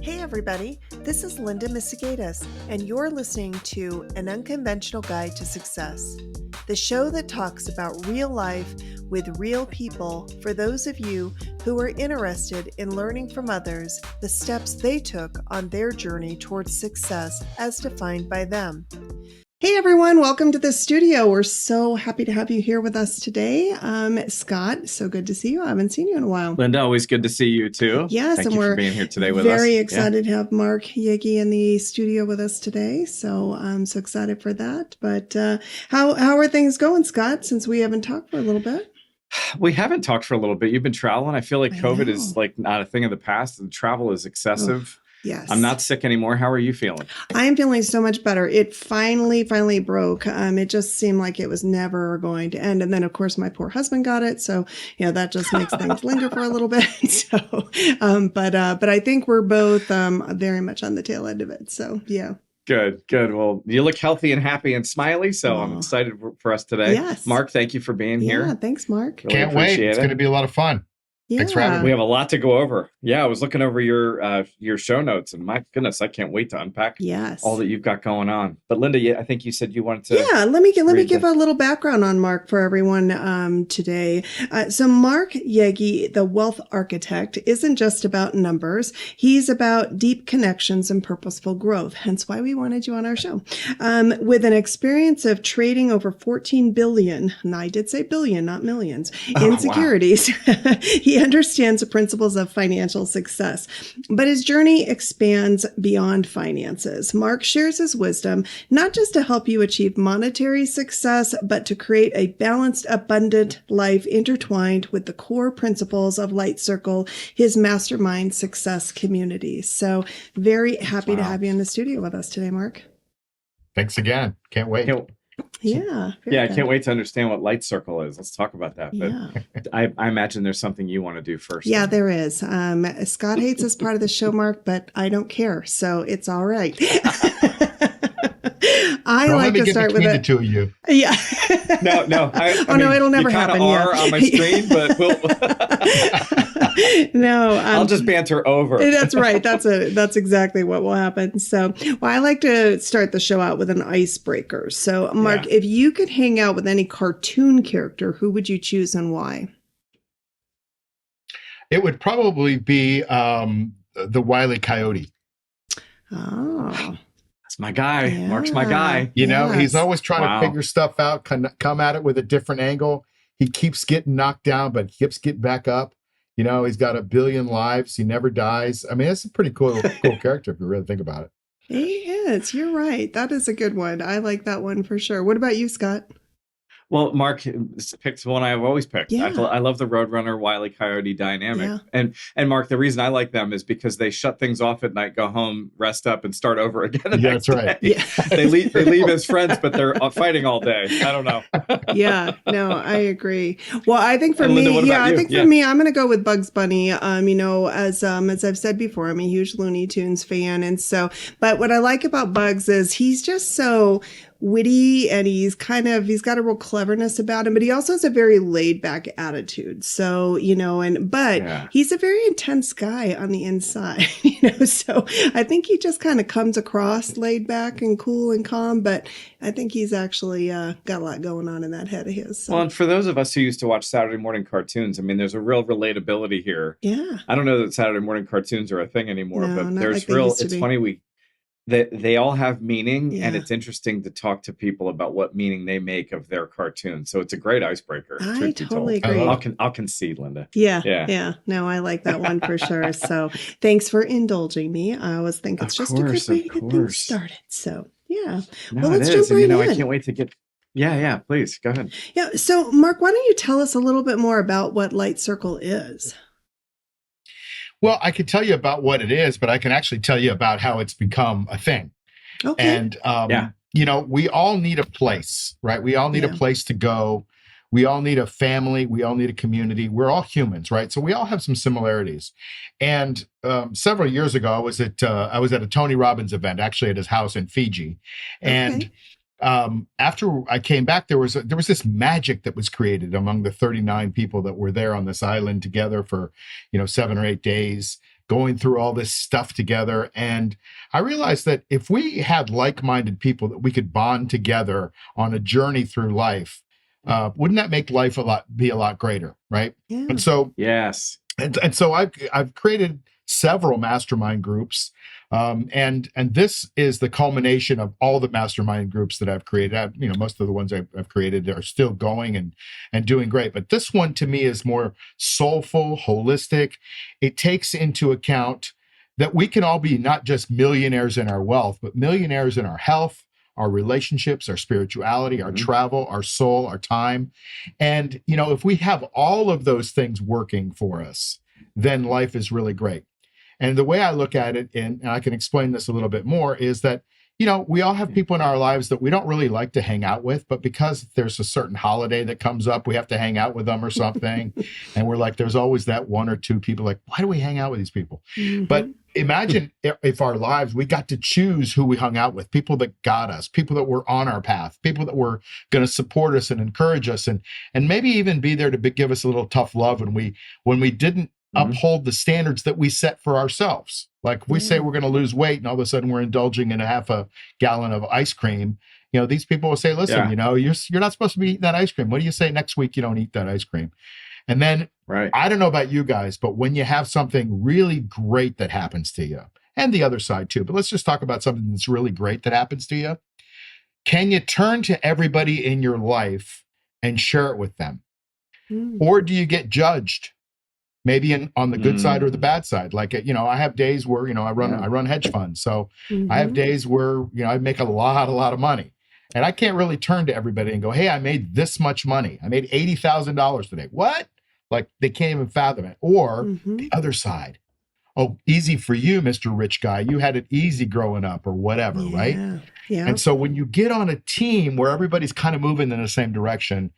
Hey everybody, this is Linda Misegadis, and you're listening to An Unconventional Guide to Success, the show that talks about real life with real people for those of you who are interested in learning from others the steps they took on their journey towards success as defined by them. Hey everyone, welcome to the studio. We're so happy to have you here with us today. Scott, so good to see you. I haven't seen you in a while. Linda, always good to see you too. Yes, Thank and you we're for being here today with us. Very excited to have Mark Yegge in the studio with us today. So I'm so excited for that. But how are things going, Scott, since we haven't talked for a little bit? We haven't talked for a little bit. You've been traveling. I feel like COVID is like not a thing of the past. The travel is excessive. Yes. I'm not sick anymore. How are you feeling? I am feeling so much better. It finally broke. It just seemed like it was never going to end. And then, of course, my poor husband got it. So, that just makes things linger for a little bit. So, but I think we're both very much on the tail end of it. So, yeah. Good. Well, you look healthy and happy and smiley. So I'm excited for us today. Yes. Mark, thank you for being here. Yeah, thanks, Mark. Really Can't wait. It's going to be a lot of fun. Yeah. Thanks for having me. We have a lot to go over. Yeah, I was looking over your show notes, and my goodness, I can't wait to unpack all that you've got going on. But Linda, I think you said you wanted to. Yeah, let me give a little background on Mark for everyone today. So Mark Yegge, the wealth architect, isn't just about numbers. He's about deep connections and purposeful growth. Hence why we wanted you on our show. With an experience of trading over 14 billion, and I did say billion, not millions, in securities. Wow. He understands the principles of financial success, but his journey expands beyond finances. Mark shares his wisdom, not just to help you achieve monetary success, but to create a balanced, abundant life intertwined with the core principles of Light Circle, his mastermind success community. So very happy to have you in the studio with us today, Mark. Thanks again. Can't wait. Yeah. I can't wait to understand what Light Circle is. Let's talk about that. But I imagine there's something you want to do first. Yeah, there is. Scott hates this part of the show, Mark, but I don't care. So it's all right. I like to start with the two of you. Yeah. No. No, it'll never happen. Are on my screen, but we'll. No, I'll just banter over. That's right. That's exactly what will happen. So, I like to start the show out with an icebreaker. So, Mark, if you could hang out with any cartoon character, who would you choose and why? It would probably be the Wile E. Coyote. Oh. That's my guy. Yeah. Mark's my guy. You know, he's always trying to figure stuff out, come at it with a different angle. He keeps getting knocked down, but keeps getting back up. He's got 1 billion lives. He never dies. I mean, it's a pretty cool character if you really think about it. He is. You're right. That is a good one. I like that one for sure. What about you, Scott? Well, Mark picked one I've always picked. Yeah. I love the Roadrunner Wile E. Coyote dynamic. Yeah. And Mark, the reason I like them is because they shut things off at night, go home, rest up, and start over again the next that's right. day. Yeah. They leave as friends, but they're fighting all day. I don't know. Yeah, no, I agree. Well, I think for me, Linda, for me, I'm going to go with Bugs Bunny. As I've said before, I'm a huge Looney Tunes fan, and so, but what I like about Bugs is he's just so witty, and he's got a real cleverness about him, but he also has a very laid back attitude. So, he's a very intense guy on the inside, so I think he just kind of comes across laid back and cool and calm, but I think he's actually got a lot going on in that head of his. So. Well, and for those of us who used to watch Saturday morning cartoons, I mean, there's a real relatability here. Yeah. I don't know that Saturday morning cartoons are a thing anymore, but there's like it's funny they all have meaning, and it's interesting to talk to people about what meaning they make of their cartoon. So it's a great icebreaker. I totally agree. I'll concede, Linda. Yeah. No, I like that one for sure. So thanks for indulging me. I always think it's just a good way to get things started. So yeah. No, well, let's it jump is. right in. I can't wait to get. Yeah. Please go ahead. Yeah. So Mark, why don't you tell us a little bit more about what Light Circle is? Well, I could tell you about what it is, but I can actually tell you about how it's become a thing. Okay. And, we all need a place, right? We all need a place to go. We all need a family. We all need a community. We're all humans, right? So we all have some similarities. And several years ago, I was at a Tony Robbins event, actually at his house in Fiji. And after I came back, there was this magic that was created among the 39 people that were there on this island together for, 7 or 8 days. going through all this stuff together. And I realized that if we had like-minded people that we could bond together on a journey through life, wouldn't that make life be a lot greater, right? Yeah. And so, yes. And so I've created several mastermind groups, and this is the culmination of all the mastermind groups that I've created. Most of the ones I've created are still going and doing great, but this one to me is more soulful, holistic. It takes into account that we can all be not just millionaires in our wealth, but millionaires in our health, our relationships, our spirituality, our travel, our soul, our time. And, if we have all of those things working for us, then life is really great. And the way I look at it, and I can explain this a little bit more, is that, we all have people in our lives that we don't really like to hang out with, but because there's a certain holiday that comes up, we have to hang out with them or something. And we're like, there's always that one or two people like, why do we hang out with these people? Mm-hmm. But imagine if our lives, we got to choose who we hung out with, people that got us, people that were on our path, people that were going to support us and encourage us, and maybe even be there to give us a little tough love when we didn't uphold the standards that we set for ourselves. Like we say we're going to lose weight, and all of a sudden we're indulging in a half a gallon of ice cream. These people will say, listen, you're not supposed to be eating that ice cream. What do you say next week you don't eat that ice cream? And then I don't know about you guys, but when you have something really great that happens to you, and the other side too, but let's just talk about something that's really great that happens to you. Can you turn to everybody in your life and share it with them? Or do you get judged? Maybe on the good side or the bad side. Like, I have days where, I run hedge funds. So I have days where, I make a lot of money, and I can't really turn to everybody and go, hey, I made this much money. I made $80,000 today. What? Like they can't even fathom it. Or the other side. Oh, easy for you, Mr. Rich Guy. You had it easy growing up or whatever, right? Yeah. And so when you get on a team where everybody's kind of moving in the same direction,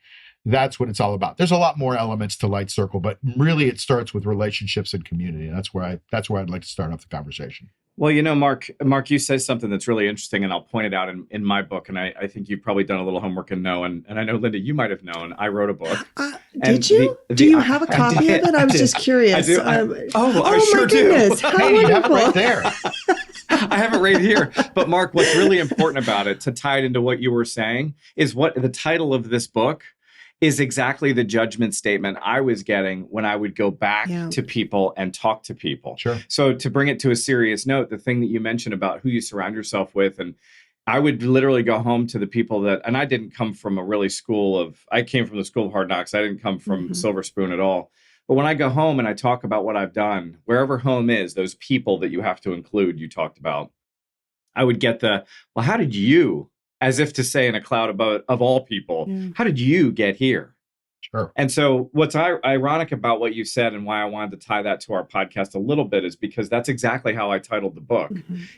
that's what it's all about. There's a lot more elements to Light Circle, but really it starts with relationships and community. And that's where I'd like to start off the conversation. Well, Mark, you said something that's really interesting, and I'll point it out in my book. And I think you've probably done a little homework and know. And I know, Linda, you might have known. I wrote a book. Did you? Do you have a copy of it? I was just curious. I sure goodness. do. How you wonderful. have it right there. I have it right here. But Mark, what's really important about it, to tie it into what you were saying, is what the title of this book is exactly the judgment statement I was getting when I would go back to people and talk to people. Sure. So to bring it to a serious note, the thing that you mentioned about who you surround yourself with, and I would literally go home to the people and I didn't come from I came from the school of hard knocks. I didn't come from Silver Spoon at all. But when I go home and I talk about what I've done, wherever home is, those people that you have to include, you talked about, I would get how did you, as if to say in a cloud of all people, how did you get here? Sure. And so what's ironic about what you said and why I wanted to tie that to our podcast a little bit is because that's exactly how I titled the book.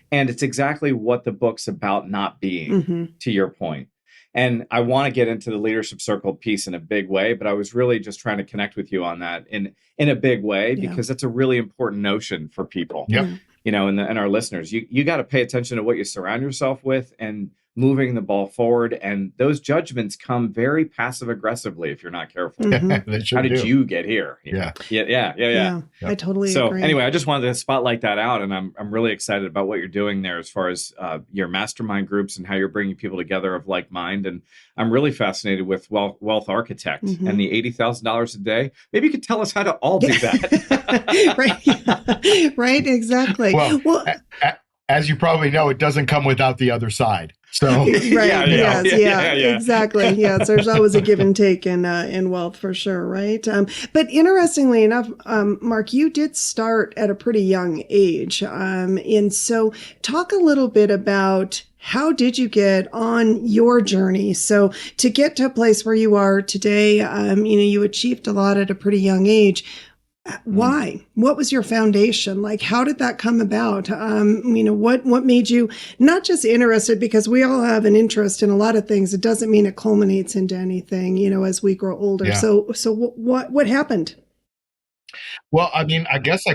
And it's exactly what the book's about not being, to your point. And I want to get into the leadership circle piece in a big way, but I was really just trying to connect with you on that in a big way, because that's a really important notion for people, and our listeners. You got to pay attention to what you surround yourself with and moving the ball forward. And those judgments come very passive aggressively if you're not careful. How did you get here? Yeah. I totally agree. So anyway, I just wanted to spotlight that out. And I'm really excited about what you're doing there as far as your mastermind groups and how you're bringing people together of like mind. And I'm really fascinated with Wealth Architect and the $80,000 a day. Maybe you could tell us how to all do that. Right. Exactly. Well, as you probably know, it doesn't come without the other side. So exactly. Yes, there's always a give and take in wealth for sure, right? But interestingly enough, Mark, you did start at a pretty young age, and so talk a little bit about how did you get on your journey? So to get to a place where you are today, you achieved a lot at a pretty young age. Why? What was your foundation? Like, how did that come about? What made you not just interested, because we all have an interest in a lot of things. It doesn't mean it culminates into anything, as we grow older. Yeah. So what happened? Well, I mean, I guess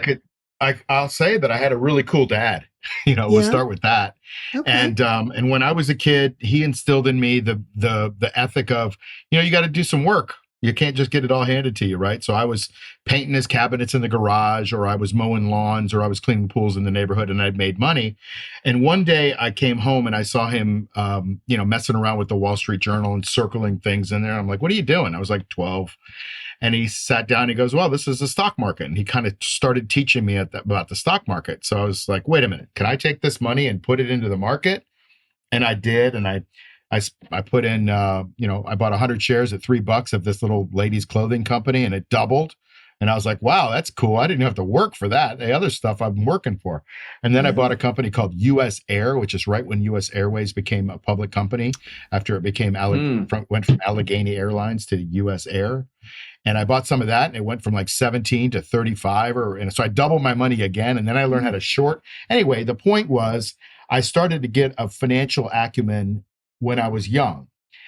I'll say that I had a really cool dad, we'll start with that. Okay. And when I was a kid, he instilled in me the ethic of, you got to do some work. You can't just get it all handed to you, right? So I was painting his cabinets in the garage, or I was mowing lawns, or I was cleaning pools in the neighborhood, and I'd made money. And one day I came home and I saw him, messing around with the Wall Street Journal and circling things in there. I'm like, "What are you doing?" I was like 12. And he sat down and he goes, "Well, this is the stock market." And he kind of started teaching me about the stock market. So I was like, "Wait a minute, can I take this money and put it into the market?" And I did. And I put in, I bought 100 shares at $3 of this little ladies' clothing company, and it doubled. And I was like, "Wow, that's cool. I didn't have to work for that. The other stuff I've been working for." And then I bought a company called US Air, which is right when US Airways became a public company after it became went from Allegheny Airlines to US Air. And I bought some of that, and it went from like 17 to 35, and so I doubled my money again. And then I learned how to short. Anyway, the point was I started to get a financial acumen when I was young.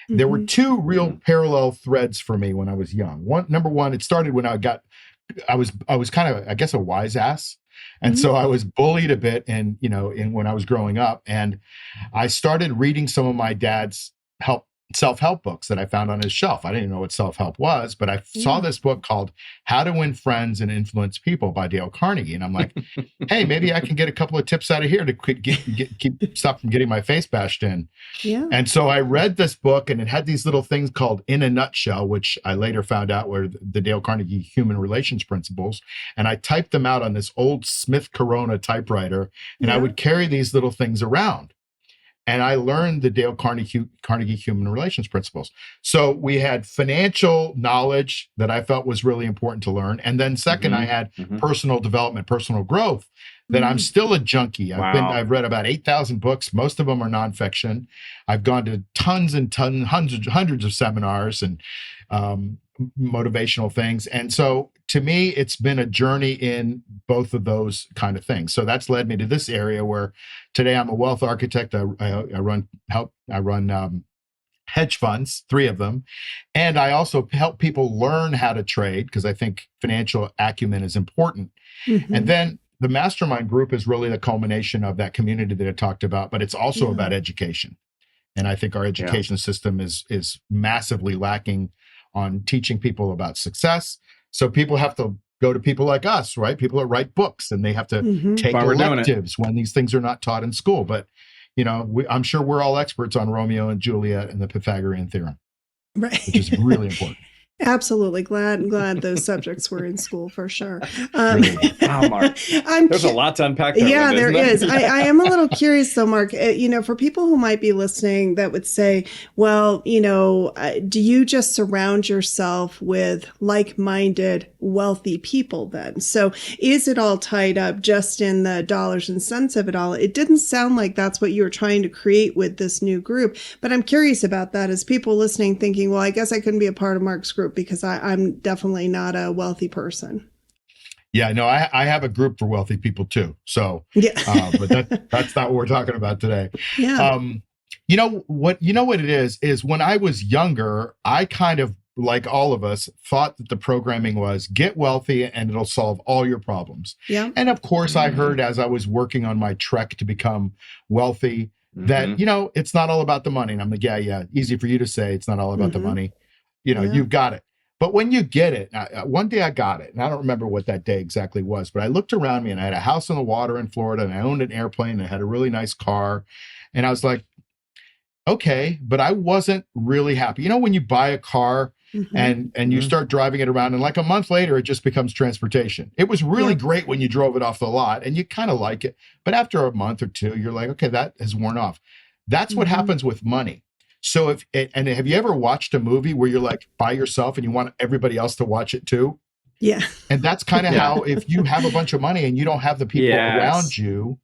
There were two real parallel threads for me when I was young. Number one, it started when I was kind of, I guess, a wise ass. And so I was bullied a bit when I was growing up. And I started reading some of my dad's self-help books that I found on his shelf. I didn't know what self-help was, but I saw this book called How to Win Friends and Influence People by Dale Carnegie. And I'm like, hey, maybe I can get a couple of tips out of here to keep stop from getting my face bashed in. Yeah. And so I read this book, and it had these little things called In a Nutshell, which I later found out were the Dale Carnegie Human Relations Principles. And I typed them out on this old Smith Corona typewriter, and I would carry these little things around. And I learned the Dale Carnegie Human Relations Principles. So we had financial knowledge that I felt was really important to learn. And then second, I had personal development, personal growth, that I'm still a junkie. I've read about 8,000 books. Most of them are nonfiction. I've gone to tons and tons, hundreds of seminars and motivational things. And so to me, it's been a journey in both of those kind of things. So that's led me to this area where today I'm a wealth architect. I run hedge funds, 3 of them. And I also help people learn how to trade, because I think financial acumen is important. And then the mastermind group is really the culmination of that community that I talked about, but it's also about education. And I think our education system is massively lacking on teaching people about success. So people have to go to people like us, right? People that write books, and they have to take electives when these things are not taught in school. But, I'm sure we're all experts on Romeo and Juliet and the Pythagorean theorem, right? Which is really important. Absolutely. Glad those subjects were in school for sure. Wow, Mark. There's a lot to unpack there. Yeah, there is. I am a little curious though, Mark, for people who might be listening that would say, well, do you just surround yourself with like-minded, wealthy people then? So is it all tied up just in the dollars and cents of it all? It didn't sound like that's what you were trying to create with this new group, but I'm curious about that as people listening thinking, well, I guess I couldn't be a part of Mark's group because I'm definitely not a wealthy person. Yeah, no, I have a group for wealthy people too. So, but that's not what we're talking about today. Yeah. You know what it is when I was younger, I kind of, like all of us, thought that the programming was get wealthy and it'll solve all your problems. Yeah. And of course, I heard as I was working on my trek to become wealthy that, it's not all about the money. And I'm like, yeah, easy for you to say it's not all about the money. You've got it. But when you get it, one day I got it, and I don't remember what that day exactly was, but I looked around me and I had a house on the water in Florida, and I owned an airplane, and I had a really nice car. And I was like, okay, but I wasn't really happy. When you buy a car and you start driving it around, and like a month later, it just becomes transportation. It was really great when you drove it off the lot and you kind of like it. But after a month or two, you're like, okay, that has worn off. That's what happens with money. So have you ever watched a movie where you're like by yourself and you want everybody else to watch it too? Yeah. And that's kind of how, if you have a bunch of money and you don't have the people around you,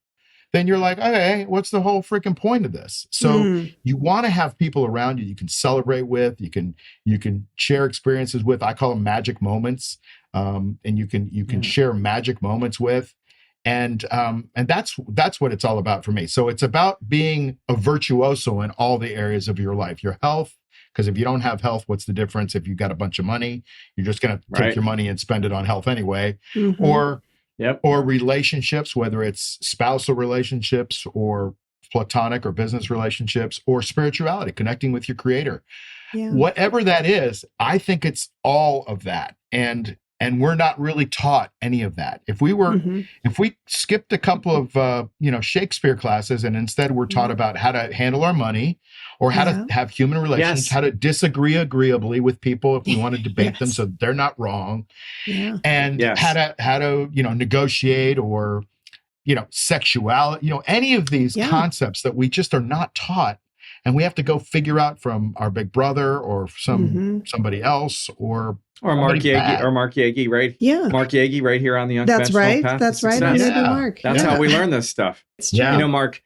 then you're like, okay, what's the whole freaking point of this? So you want to have people around you can celebrate with, you can share experiences with. I call them magic moments. And you can share magic moments with. And that's what it's all about for me. So it's about being a virtuoso in all the areas of your life. Your health, because if you don't have health, what's the difference? If you've got a bunch of money, you're just going to take your money and spend it on health anyway. Or relationships, whether it's spousal relationships or platonic or business relationships, or spirituality, connecting with your creator. Yeah. Whatever that is, I think it's all of that. And we're not really taught any of that. If we skipped a couple of Shakespeare classes and instead we're taught about how to handle our money, or how to have human relations, Yes. how to disagree agreeably with people if we want to debate them so they're not wrong, and how to negotiate, or sexuality, any of these concepts that we just are not taught, and we have to go figure out from our big brother or somebody else, or Mark Yegge, right? Yeah. Mark Yegge right here on the Unconventional Path That's to right. Success. Mark. That's how we learn this stuff. Yeah. Mark,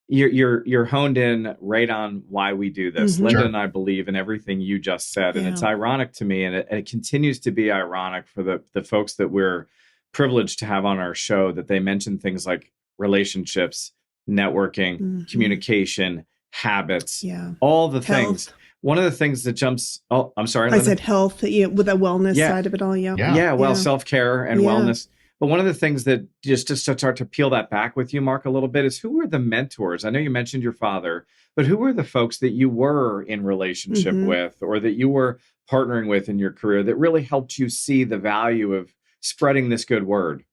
you're honed in right on why we do this. Linda and I believe in everything you just said. And it's ironic to me, and it continues to be ironic for the folks that we're privileged to have on our show, that they mention things like relationships, networking, communication, habits, all the things. One of the things that jumps, I'm sorry, Linda. I said health, with the wellness side of it all. Self-care and wellness. But one of the things that just to start to peel that back with you, Mark, a little bit, is who were the mentors? I know you mentioned your father, but who were the folks that you were in relationship with, or that you were partnering with in your career, that really helped you see the value of spreading this good word?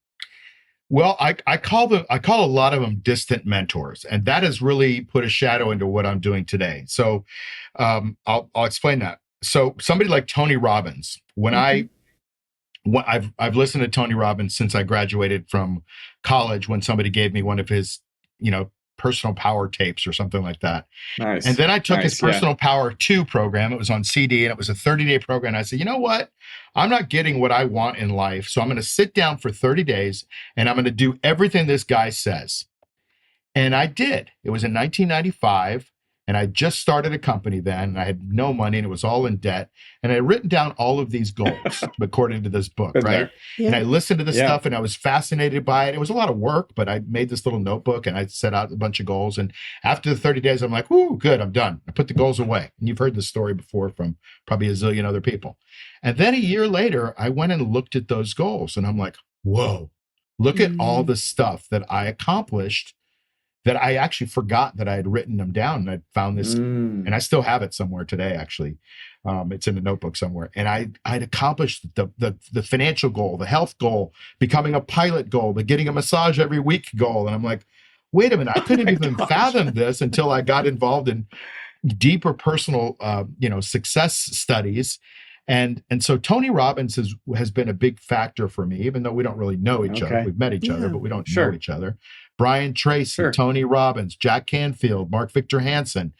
Well, I call a lot of them distant mentors, and that has really put a shadow into what I'm doing today. So I'll explain that. So somebody like Tony Robbins, I've listened to Tony Robbins since I graduated from college, when somebody gave me one of his, personal power tapes or something like that. Nice. And then I took his personal power 2 program. It was on CD, and it was a 30-day program. And I said, you know what? I'm not getting what I want in life. So I'm going to sit down for 30 days and I'm going to do everything this guy says. And I did. It was in 1995. And I just started a company then, and I had no money, and it was all in debt. And I had written down all of these goals according to this book, right? Yeah. And I listened to this stuff, and I was fascinated by it. It was a lot of work, but I made this little notebook, and I set out a bunch of goals. And after the 30 days, I'm like, "Ooh, good, I'm done." I put the goals away. And you've heard this story before from probably a zillion other people. And then a year later, I went and looked at those goals, and I'm like, whoa, look at all the stuff that I accomplished, that I actually forgot that I had written them down. And I found this, and I still have it somewhere today, actually. It's in a notebook somewhere. And I'd accomplished the financial goal, the health goal, becoming a pilot goal, the getting a massage every week goal. And I'm like, wait a minute, I couldn't even fathom this until I got involved in deeper personal, success studies. And so Tony Robbins has been a big factor for me, even though we don't really know each other. We've met each other, but we don't know each other. Brian Tracy, Tony Robbins, Jack Canfield, Mark Victor Hansen,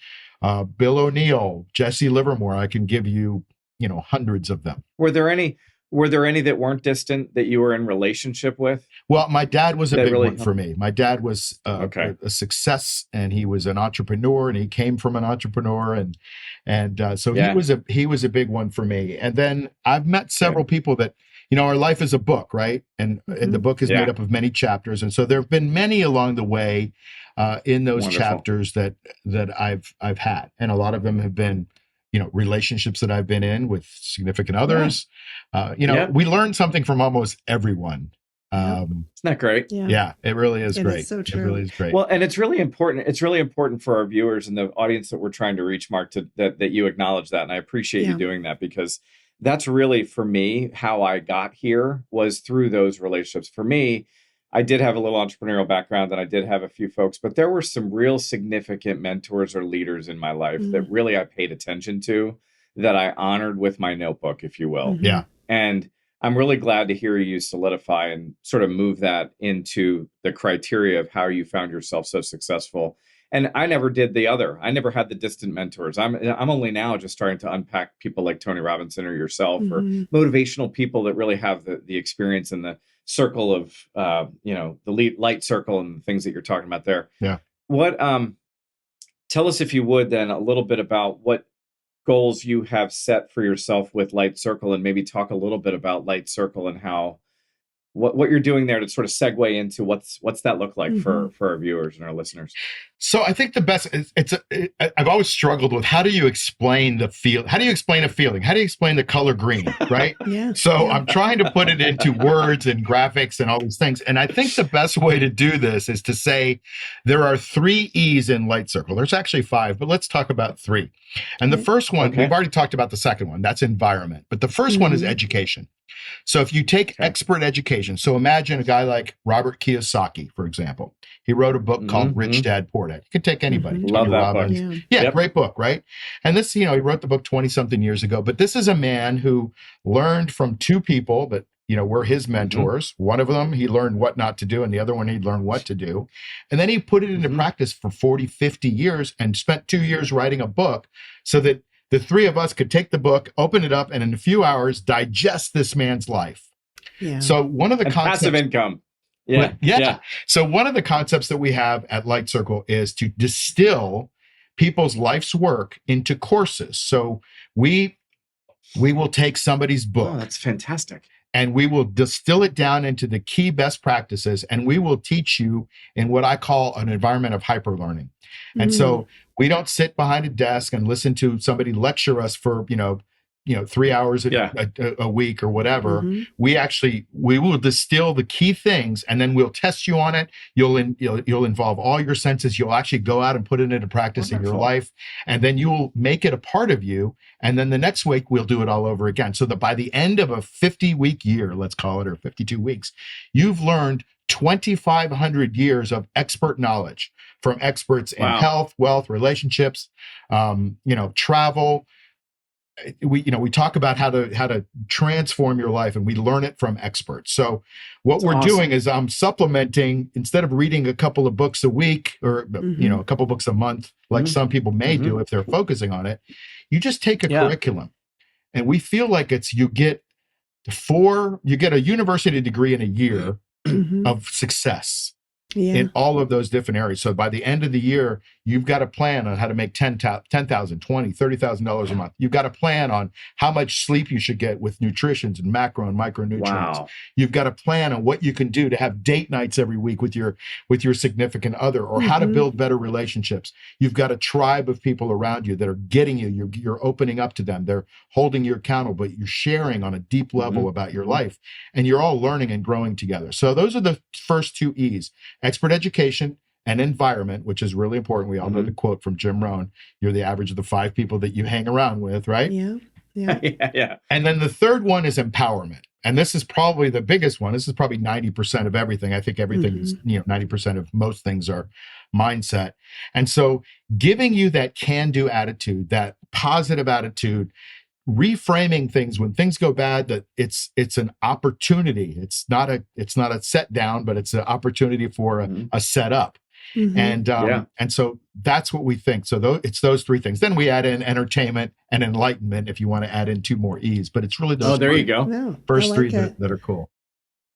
Bill O'Neill, Jesse Livermore. I can give you, hundreds of them. Were there any that weren't distant that you were in relationship with? Well, my dad was a big one for me. My dad was a success, and he was an entrepreneur, and he came from an entrepreneur, and so he was a big one for me. And then I've met several people that, our life is a book, right? And the book is made up of many chapters, and so there have been many along the way in those chapters that I've had, and a lot of them have been, relationships that I've been in with significant others. We learn something from almost everyone. Isn't that great? Yeah, it really is great. It's so true. It really is great. Well, and it's really important. It's really important for our viewers and the audience that we're trying to reach, Mark, that you acknowledge that. And I appreciate you doing that, because that's really, for me, how I got here, was through those relationships. For me, I did have a little entrepreneurial background, and I did have a few folks, but there were some real significant mentors or leaders in my life that really I paid attention to, that I honored with my notebook, if you will. Yeah. And I'm really glad to hear you solidify and sort of move that into the criteria of how you found yourself so successful. And I never did the other. I never had the distant mentors. I'm only now just starting to unpack people like Tony Robinson or yourself, or motivational people that really have the experience in the circle of, the light circle and the things that you're talking about there. Yeah. What, tell us, if you would, then a little bit about what goals you have set for yourself with Light Circle, and maybe talk a little bit about Light Circle and how, what you're doing there to sort of segue into what's that look like for our viewers and our listeners. So I think the best I've always struggled with, how do you explain the feel? How do you explain a feeling? How do you explain the color green? Right. Yeah. So I'm trying to put it into words and graphics and all these things. And I think the best way to do this is to say there are 3 E's in Light Circle. There's actually 5, but let's talk about 3. And the first one, we've already talked about the second one. That's environment. But the first one is education. So if you take expert education, so imagine a guy like Robert Kiyosaki, for example. He wrote a book called Rich Dad, Poor Dad. You can take anybody. Love that book. Yeah, great book, right? And this, he wrote the book 20-something years ago. But this is a man who learned from 2 people that, were his mentors. One of them, he learned what not to do, and the other one, he learned what to do. And then he put it into practice for 40, 50 years and spent 2 years writing a book so that the 3 of us could take the book, open it up, and in a few hours, digest this man's life. Yeah. So one of the concepts, passive income. Yeah. So one of the concepts that we have at Light Circle is to distill people's life's work into courses. So we will take somebody's book. Oh, that's fantastic. And we will distill it down into the key best practices, and we will teach you in what I call an environment of hyperlearning. And so we don't sit behind a desk and listen to somebody lecture us for, 3 hours a week or whatever. We will distill the key things, and then we'll test you on it. You'll involve all your senses. You'll actually go out and put it into practice in your life, and then you will make it a part of you. And then the next week we'll do it all over again. So that by the end of a 50-week year, let's call it, or 52 weeks, you've learned 2,500 years of expert knowledge from experts in health, wealth, relationships, travel. We talk about how to transform your life, and we learn it from experts. So what we're doing is I'm supplementing, instead of reading a couple of books a week or a couple books a month, like some people may do if they're focusing on it. You just take a curriculum, and we feel like you get a university degree in a year of success in all of those different areas. So by the end of the year, you've got a plan on how to make $10,000, $20,000, $30,000 a month. You've got a plan on how much sleep you should get with nutritions and macro and micronutrients. Wow. You've got a plan on what you can do to have date nights every week with your significant other, or how to build better relationships. You've got a tribe of people around you that are getting you. You're opening up to them. They're holding you accountable. You're sharing on a deep level about your life, and you're all learning and growing together. So those are the first 2 E's: expert education and environment, which is really important. We all know the quote from Jim Rohn: "You're the average of the 5 people that you hang around with," right? Yeah. And then the third one is empowerment. And this is probably the biggest one. This is probably 90% of everything. I think everything is, 90% of most things are mindset. And so giving you that can-do attitude, that positive attitude, reframing things when things go bad, that it's an opportunity. It's not a set down, but it's an opportunity for a setup. And so that's what we think. So it's those 3 things. Then we add in entertainment and enlightenment if you want to add in 2 more E's. But it's really those. Oh, there you go. No, first 3 that are cool.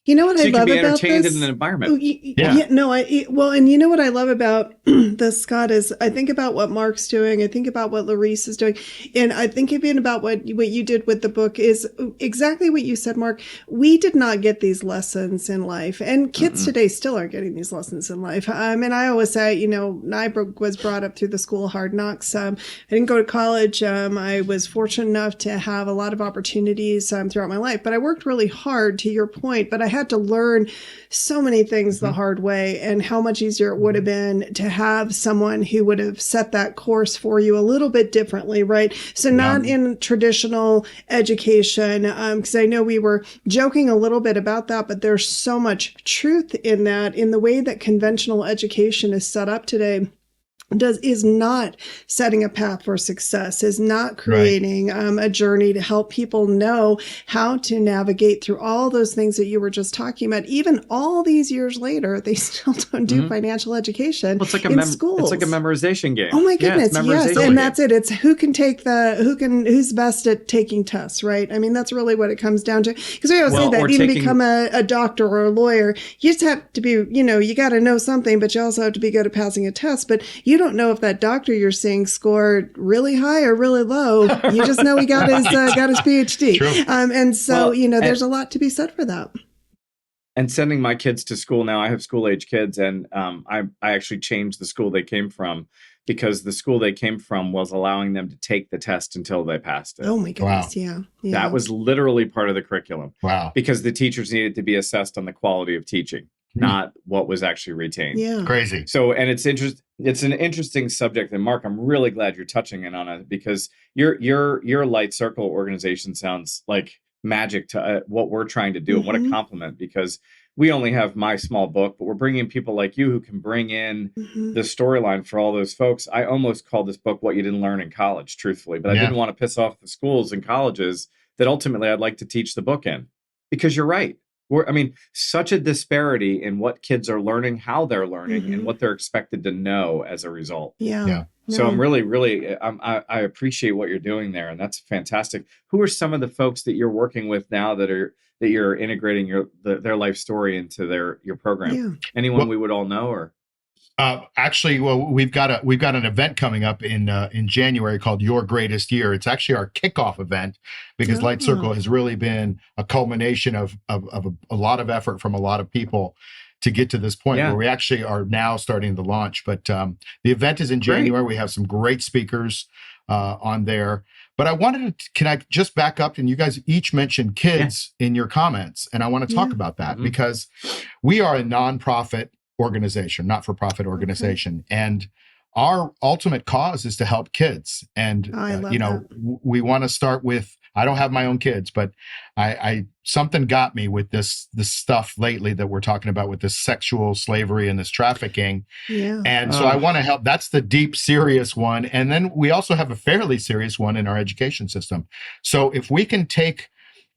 You know what I love about this? You can be entertained in an environment. And you know what I love about this, Scott, is I think about what Mark's doing. I think about what Larice is doing. And I think even about what you did with the book is exactly what you said, Mark. We did not get these lessons in life. And kids today still aren't getting these lessons in life. And I always say, I was brought up through the school of hard knocks. I didn't go to college. I was fortunate enough to have a lot of opportunities throughout my life. But I worked really hard, to your point. But I had to learn so many things the hard way, and how much easier it would have been to have someone who would have set that course for you a little bit differently, right? So not in traditional education, because I know we were joking a little bit about that, but there's so much truth in that, in the way that conventional education is set up today. Is not setting a path for success, is not creating a journey to help people know how to navigate through all those things that you were just talking about. Even all these years later, they still don't do financial education in schools. It's like a memorization game. Oh my goodness, yes. And that's it. It's who's best at taking tests, right? I mean, that's really what it comes down to. Because we always say that even become a doctor or a lawyer, you just have to be, you got to know something, but you also have to be good at passing a test. But you don't know if that doctor you're seeing scored really high or really low. You just know he got his PhD. And so, there's a lot to be said for that. And sending my kids to school now, I have school age kids, and I actually changed the school they came from because the school they came from was allowing them to take the test until they passed it. Oh my goodness. Wow. Yeah. That was literally part of the curriculum. Wow. Because the teachers needed to be assessed on the quality of teaching, not what was actually retained. Yeah. Crazy. So, and it's an interesting subject. And Mark, I'm really glad you're touching in on it, because your Light Circle organization sounds like magic to what we're trying to do. And what a compliment, because we only have my small book, but we're bringing people like you who can bring in the storyline for all those folks. I almost called this book What You Didn't Learn in College, truthfully, but I didn't want to piss off the schools and colleges that ultimately I'd like to teach the book in, because you're right. Such a disparity in what kids are learning, how they're learning, and what they're expected to know as a result. Yeah. So I'm really, I appreciate what you're doing there, and that's fantastic. Who are some of the folks that you're working with now that you're integrating their life story into your program? Yeah. Anyone we would all know, or? Actually, well, we've got an event coming up in January called Your Greatest Year. It's actually our kickoff event, because Light Circle has really been a culmination of a lot of effort from a lot of people to get to this point where we actually are now starting the launch. But the event is in January. We have some great speakers on there. But I wanted to, can I just back up? And you guys each mentioned kids in your comments. And I want to talk about that because we are a nonprofit organization, not-for-profit organization. And our ultimate cause is to help kids. And, we want to start with, I don't have my own kids, but I something got me with this stuff lately that we're talking about with this sexual slavery and this trafficking. Yeah. And so I want to help. That's the deep, serious one. And then we also have a fairly serious one in our education system. So if we can take,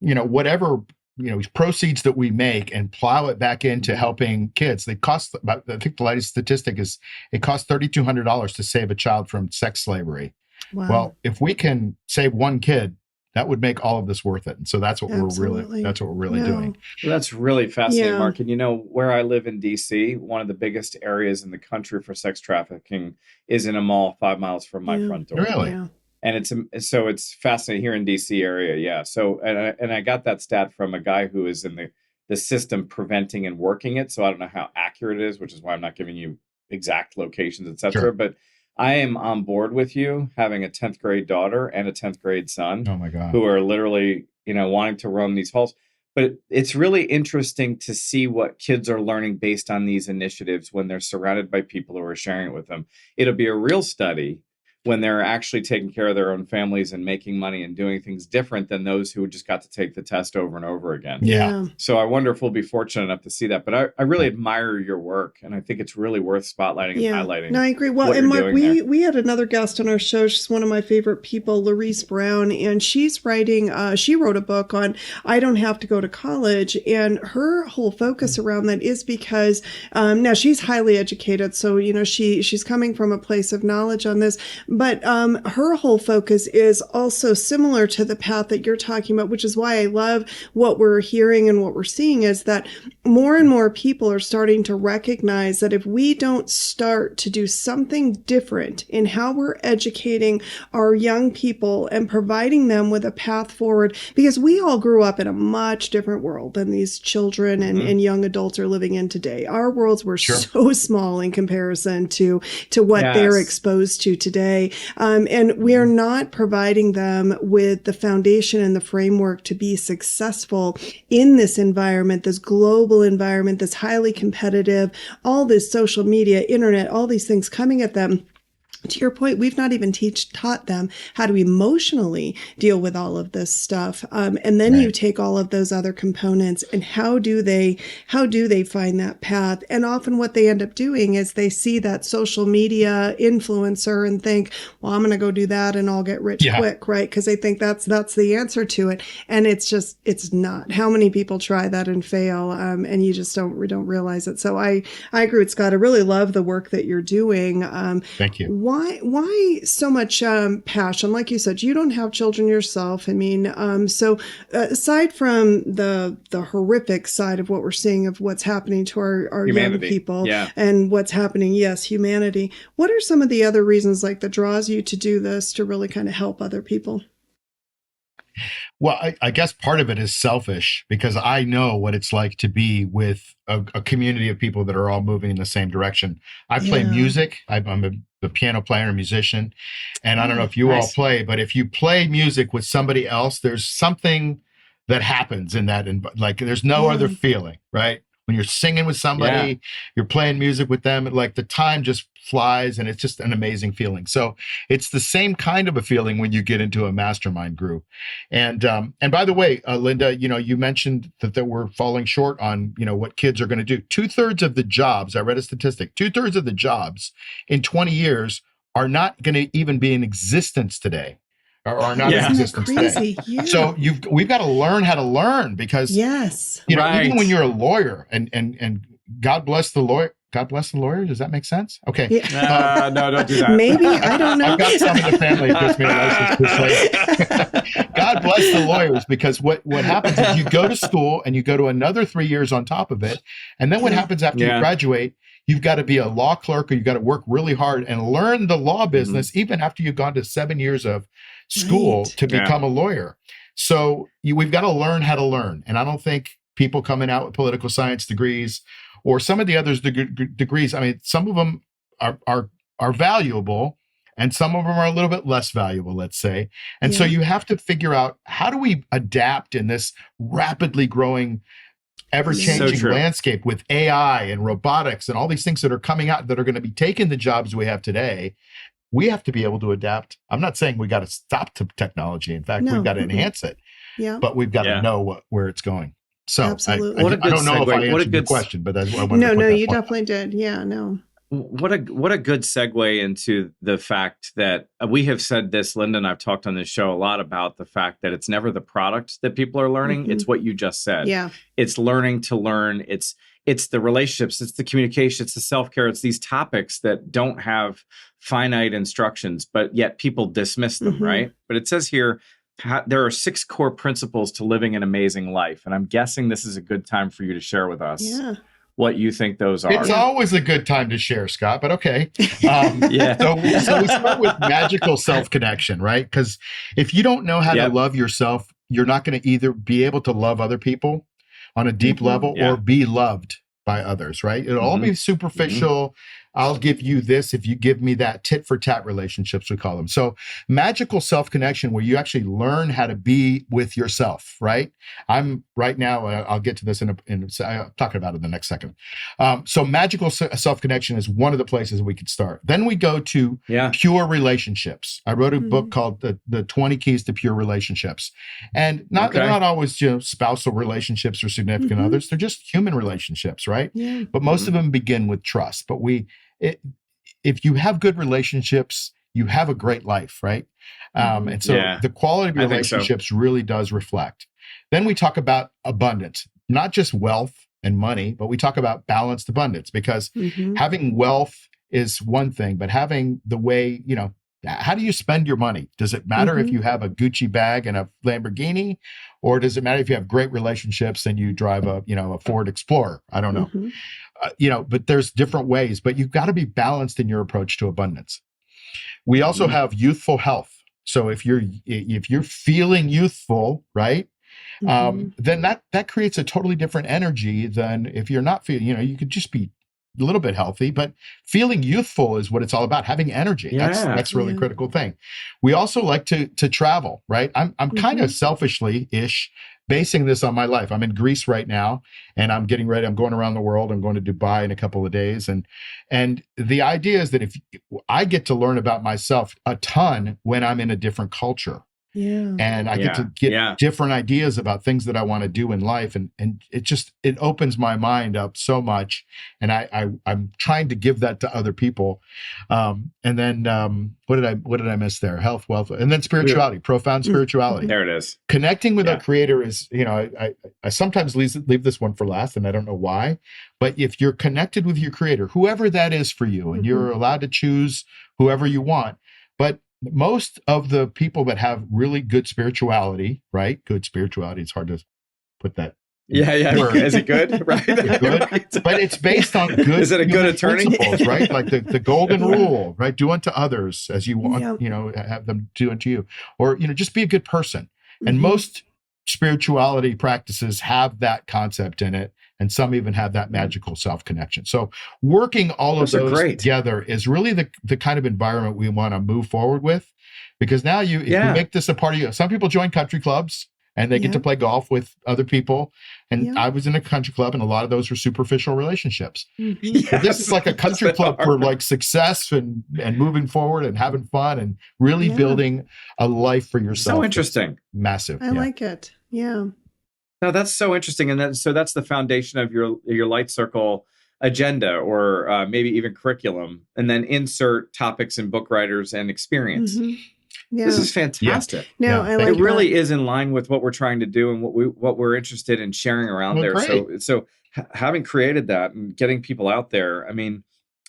whatever proceeds that we make and plow it back into helping kids. They cost about, I think the latest statistic is it costs $3,200 to save a child from sex slavery. Wow. Well, if we can save one kid, that would make all of this worth it. And so that's what we're really doing. Well, that's really fascinating, Mark. And where I live in DC, one of the biggest areas in the country for sex trafficking is in a mall 5 miles from my front door. Really? Yeah. And it's fascinating here in DC area. Yeah. So, and I got that stat from a guy who is in the system preventing and working it. So I don't know how accurate it is, which is why I'm not giving you exact locations, et cetera. Sure. But I am on board with you, having a 10th grade daughter and a 10th grade son. Oh my God. Who are literally, wanting to roam these halls. But it's really interesting to see what kids are learning based on these initiatives when they're surrounded by people who are sharing it with them. It'll be a real study when they're actually taking care of their own families and making money and doing things different than those who just got to take the test over and over again. Yeah. So I wonder if we'll be fortunate enough to see that. But I really admire your work, and I think it's really worth spotlighting and highlighting. No, I agree. Well, and Mark, we had another guest on our show. She's one of my favorite people, Larice Brown, and she's writing, she wrote a book on I Don't Have to Go to College. And her whole focus around that is because now she's highly educated. So, she's coming from a place of knowledge on this. But her whole focus is also similar to the path that you're talking about, which is why I love what we're hearing and what we're seeing is that more and more people are starting to recognize that if we don't start to do something different in how we're educating our young people and providing them with a path forward, because we all grew up in a much different world than these children and young adults are living in today. Our worlds were so small in comparison to what they're exposed to today. And we are not providing them with the foundation and the framework to be successful in this environment, this global environment, this highly competitive, all this social media, internet, all these things coming at them. To your point, we've not even taught them how to emotionally deal with all of this stuff. And then you take all of those other components and how do they find that path? And often what they end up doing is they see that social media influencer and think, well, I'm going to go do that and I'll get rich quick, right? Because they think that's the answer to it. And it's not. How many people try that and fail? And you just don't realize it. So I agree with Scott. I really love the work that you're doing. Thank you. Why so much passion? Like you said, you don't have children yourself. I mean, so aside from the horrific side of what we're seeing of what's happening to our young people and what's happening, humanity, what are some of the other reasons that draws you to do this to really kind of help other people? Well, I guess part of it is selfish because I know what it's like to be with a community of people that are all moving in the same direction. I play music. I'm a piano player and musician. And I don't know if you all play, but if you play music with somebody else, there's something that happens in that. And like, there's no other feeling, right? When you're singing with somebody, you're playing music with them, like the time just flies and it's just an amazing feeling. So it's the same kind of a feeling when you get into a mastermind group. And by the way, Linda, you mentioned that we're falling short on, what kids are going to do. 2/3 of the jobs, I read a statistic, 2/3 of the jobs in 20 years are not going to even be in existence today. Or are not in existence today. So we've got to learn how to learn because even when you're a lawyer and God bless the lawyer. God bless the lawyers. Does that make sense? Okay. No, don't do that. Maybe. I don't know. I've got some in the family that gives me a license to say. God bless the lawyers, because what happens is you go to school and you go to another 3 years on top of it. And then what happens after you graduate, you've got to be a law clerk or you've got to work really hard and learn the law business, even after you've gone to 7 years of school to become a lawyer. So we've got to learn how to learn. And I don't think people coming out with political science degrees or some of the others degrees, I mean, some of them are valuable and some of them are a little bit less valuable, let's say. And so you have to figure out, how do we adapt in this rapidly growing, ever-changing landscape with AI and robotics and all these things that are coming out that are going to be taking the jobs we have today? We have to be able to adapt. I'm not saying we got to stop technology. In fact, we've got to enhance it. But we've got to know where it's going. So I don't know if I answered your question, but that's what I wanted to put that you point. definitely did. Yeah, no. What a good segue into the fact that we have said this, Linda and I've talked on this show a lot about the fact that it's never the product that people are learning. It's what you just said. Yeah. It's learning to learn. It's the relationships, it's the communication, it's the self-care, it's these topics that don't have finite instructions, but yet people dismiss them, right? But it says here, there are 6 core principles to living an amazing life. And I'm guessing this is a good time for you to share with us what you think those are. It's always a good time to share, Scott, but okay. So we start with magical self-connection, right? Because if you don't know how to love yourself, you're not going to either be able to love other people on a deep level or be loved by others, right? It'll all be superficial. I'll give you this if you give me that, tit for tat relationships, we call them. So magical self-connection, where you actually learn how to be with yourself, right? I'm right now, I'll get to this in I'll talk about it in the next second. So magical self-connection is one of the places we could start. Then we go to pure relationships. I wrote a book called the 20 Keys to Pure Relationships. And they're not always spousal relationships or significant others. They're just human relationships, right? Yeah. But most of them begin with trust. But if you have good relationships, you have a great life, right? And so the quality of relationships really does reflect. Then we talk about abundance, not just wealth and money, but we talk about balanced abundance, because having wealth is one thing, but having the way, how do you spend your money? Does it matter if you have a Gucci bag and a Lamborghini, or does it matter if you have great relationships and you drive a Ford Explorer? I don't know. But there's different ways, but you've got to be balanced in your approach to abundance. We also have youthful health. So if you're feeling youthful, right? Then that creates a totally different energy than if you're not feeling, you could just be a little bit healthy, but feeling youthful is what it's all about. Having energy. That's really critical thing. We also like to travel, right? I'm kind of selfishly-ish basing this on my life. I'm in Greece right now and I'm getting ready. I'm going around the world. I'm going to Dubai in a couple of days. And the idea is that if I get to learn about myself a ton when I'm in a different culture. Yeah. And I get to get different ideas about things that I want to do in life. And it opens my mind up so much. And I'm trying to give that to other people. And then what did I miss there? Health, wealth, and then spirituality, profound spirituality. There it is. Connecting with our creator is, I sometimes leave this one for last, and I don't know why. But if you're connected with your creator, whoever that is for you, and you're allowed to choose whoever you want, but most of the people that have really good spirituality, right? Good spirituality. It's hard to put that. Yeah. Is it good? Right. Good. Right. But it's based on good. Is it a good attorney? Principles, right? Like the golden rule, right? Do unto others as you want, have them do unto you, or just be a good person. And most spirituality practices have that concept in it, and some even have that magical self-connection. So working all of those together is really the kind of environment we want to move forward with, because now if you make this a part of you, some people join country clubs and they get to play golf with other people. And I was in a country club, and a lot of those were superficial relationships. But this is like a country club for like success and moving forward and having fun and really building a life for yourself. So interesting. Massive. I like it. Yeah. No, that's so interesting. And so that's the foundation of your Light Circle agenda, or maybe even curriculum, and then insert topics and book writers and experience. Yeah. This is fantastic. No, I like it. Really is in line with what we're trying to do and what we're interested in sharing around there. Great. So having created that and getting people out there, I mean,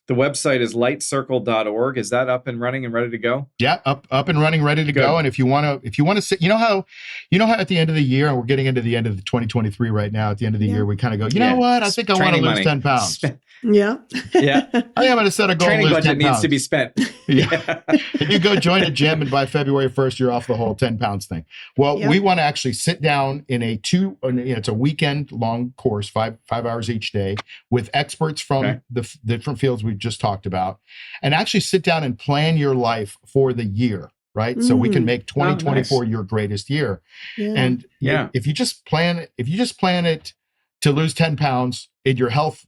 the website is lightcircle.org. Is that up and running and ready to go? Yeah, up and running, ready to go. And if you want to sit, you know how at the end of the year, and we're getting into the end of 2023 right now, at the end of the year, we kind of go, you know what? I think I want to lose 10 pounds. Yeah. Yeah. I am going to set a goal. Training to lose budget 10 pounds. needs to be spent. Yeah. If you go join a gym and by February 1st, you're off the whole 10 pounds thing. Well, we want to actually sit down in it's a weekend long course, five hours each day, with experts from the different fields we've just talked about, and actually sit down and plan your life for the year. Right. So we can make 2024 your greatest year. Yeah. And if you just plan it to lose 10 pounds in your health,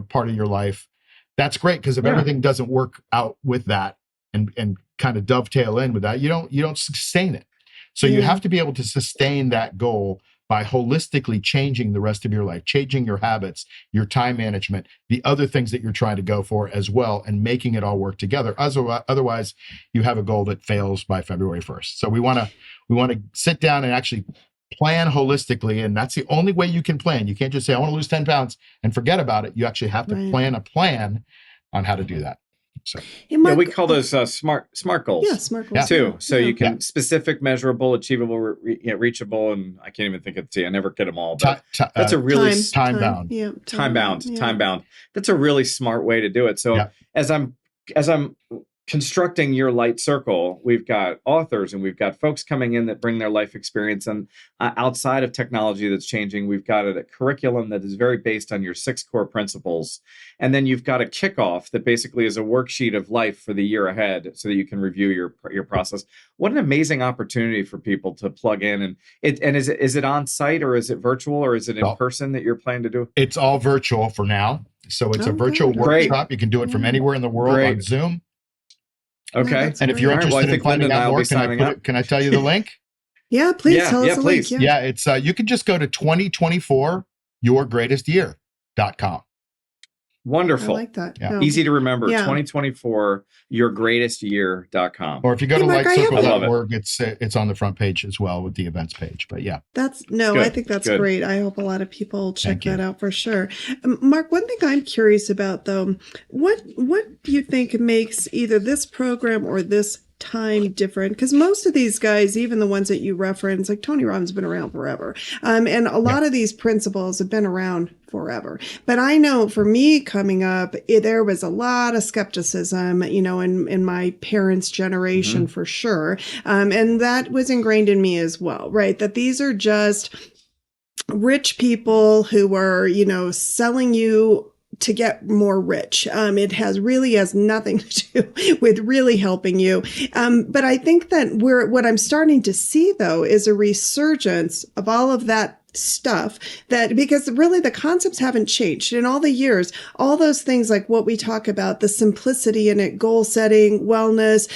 part of your life, that's great. Because if everything doesn't work out with that and kind of dovetail in with that, you don't sustain it. So you have to be able to sustain that goal by holistically changing the rest of your life, changing your habits, your time management, the other things that you're trying to go for as well, and making it all work together. Otherwise, you have a goal that fails by February 1st. So we want to sit down and actually plan holistically, and that's the only way you can plan. You can't just say, I want to lose 10 pounds and forget about it. You actually have to plan a plan on how to do that. So we call those smart goals. Yeah, smart goals too. So you can specific, measurable, achievable, reachable, and I can't even think of I never get them all. But that's a really time bound. Yeah, time bound. That's a really smart way to do it. So as I'm constructing your Light Circle, we've got authors and we've got folks coming in that bring their life experience, and outside of technology that's changing, we've got a curriculum that is very based on your 6 core principles. And then you've got a kickoff that basically is a worksheet of life for the year ahead so that you can review your process. What an amazing opportunity for people to plug in. And is it on site, or is it virtual, or is it in person that you're planning to do? It's all virtual for now. So it's a virtual workshop. You can do it from anywhere in the world on Zoom. Okay. And if you're interested in finding out more, can I tell you the link? Yeah, please tell us the link. Yeah, it's you can just go to 2024yourgreatestyear.com. Wonderful. I like that. Yeah. Easy to remember. 2024yourgreatestyear.com. Or if you go to lightcircle.org, it's on the front page as well with the events page. But I think that's great. I hope a lot of people check that out for sure. Mark, one thing I'm curious about though, what do you think makes either this program or this time different? Because most of these guys, even the ones that you reference, like Tony Robbins, has been around forever, and a lot of these principles have been around forever. But I know for me coming up, there was a lot of skepticism, in my parents' generation for sure, and that was ingrained in me as well, right? That these are just rich people who were, selling you to get more rich. It has nothing to do with really helping you. But I think that what I'm starting to see though is a resurgence of all of that stuff, because really the concepts haven't changed in all the years. All those things like what we talk about, the simplicity in it, goal setting, wellness,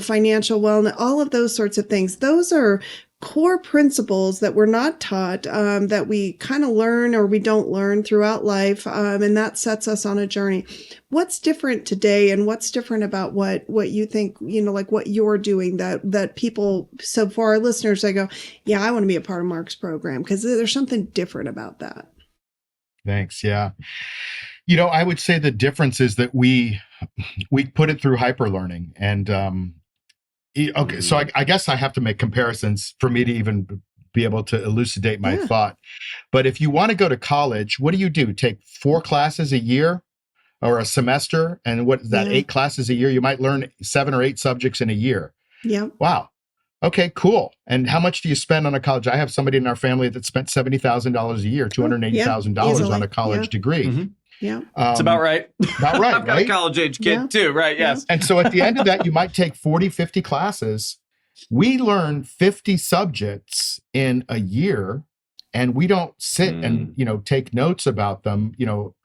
financial wellness, all of those sorts of things. Those are core principles that we're not taught, that we kind of learn or we don't learn throughout life. And that sets us on a journey. What's different today, and what's different about what you think, like what you're doing that people, so for our listeners, they go, yeah, I want to be a part of Mark's program, because there's something different about that. Thanks. Yeah. I would say the difference is that we put it through hyperlearning, and, okay, so I guess I have to make comparisons for me to even be able to elucidate my thought. But if you want to go to college, what do? Take 4 classes a year or a semester? And what is that, 8 classes a year? You might learn 7 or 8 subjects in a year. Yeah. Wow. Okay, cool. And how much do you spend on a college? I have somebody in our family that spent $70,000 a year, $280,000 on a college degree. Mm-hmm. Yeah. It's about right. About right, I've got a college age kid too, right? Yes. And so at the end of that, you might take 40, 50 classes. We learn 50 subjects in a year, and we don't sit and, take notes about them,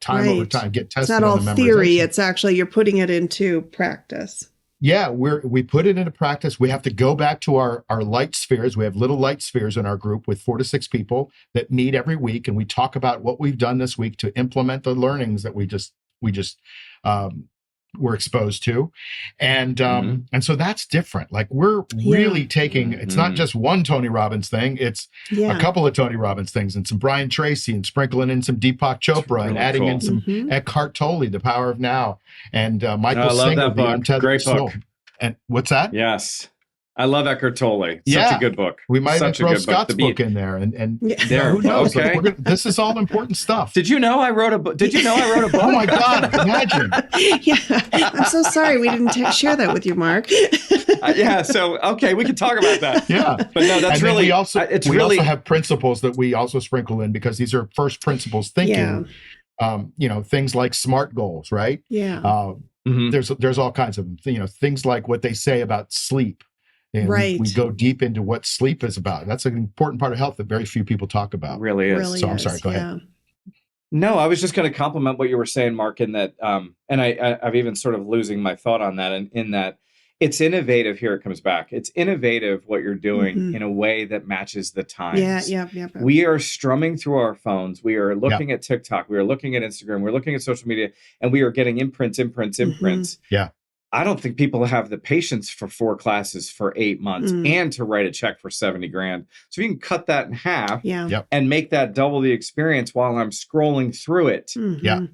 time over time, get tested. It's not all theory. It's actually, you're putting it into practice. Yeah, we put it into practice. We have to go back to our light spheres. We have little light spheres in our group with 4 to 6 people that meet every week, and we talk about what we've done this week to implement the learnings that we just were exposed to, and so that's different. Like we're really taking. It's not just one Tony Robbins thing. It's a couple of Tony Robbins things, and some Brian Tracy, and sprinkling in some Deepak Chopra, and adding in some Eckhart Tolle, The Power of Now, and Michael Singer, The Untethered Soul. And what's that? Yes. I love Eckhart Tolle. Such a good book. We might even throw Scott's book in there, and there. Who knows? Okay. This is all important stuff. Did you know I wrote a book? Oh my God! Imagine. Yeah, I'm so sorry we didn't share that with you, Mark. So okay, we can talk about that. Yeah, but no, that's really. We also have principles that we also sprinkle in, because these are first principles thinking. Things like SMART goals, right? Yeah. There's all kinds of things like what they say about sleep. And we go deep into what sleep is about. That's an important part of health that very few people talk about. It really is. So I'm sorry, go ahead. No, I was just going to compliment what you were saying, Mark, in that, and I've even sort of losing my thought on that, and in that it's innovative. Here it comes back. It's innovative what you're doing in a way that matches the times. Yeah. We are strumming through our phones. We are looking at TikTok. We are looking at Instagram. We're looking at social media, and we are getting imprints. Yeah. I don't think people have the patience for 4 classes for 8 months and to write a check for $70,000. So you can cut that in half and make that double the experience while I'm scrolling through it. Yeah.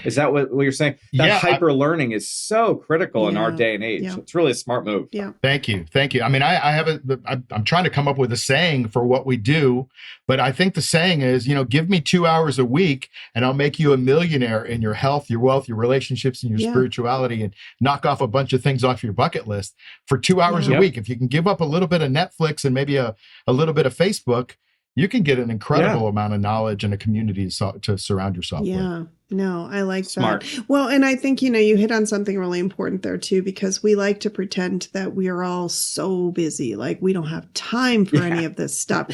Is that what you're saying? That hyper learning is so critical in our day and age. Yeah. It's really a smart move. Yeah. Thank you. I mean, I'm trying to come up with a saying for what we do, but I think the saying is, give me 2 hours a week and I'll make you a millionaire in your health, your wealth, your relationships, and your spirituality, and knock off a bunch of things off your bucket list for 2 hours a week. If you can give up a little bit of Netflix and maybe a little bit of Facebook, you can get an incredible amount of knowledge and a community to surround yourself with. No, I like Smart. that. Well, and I think, you hit on something really important there too, because we like to pretend that we are all so busy, like we don't have time for any of this stuff.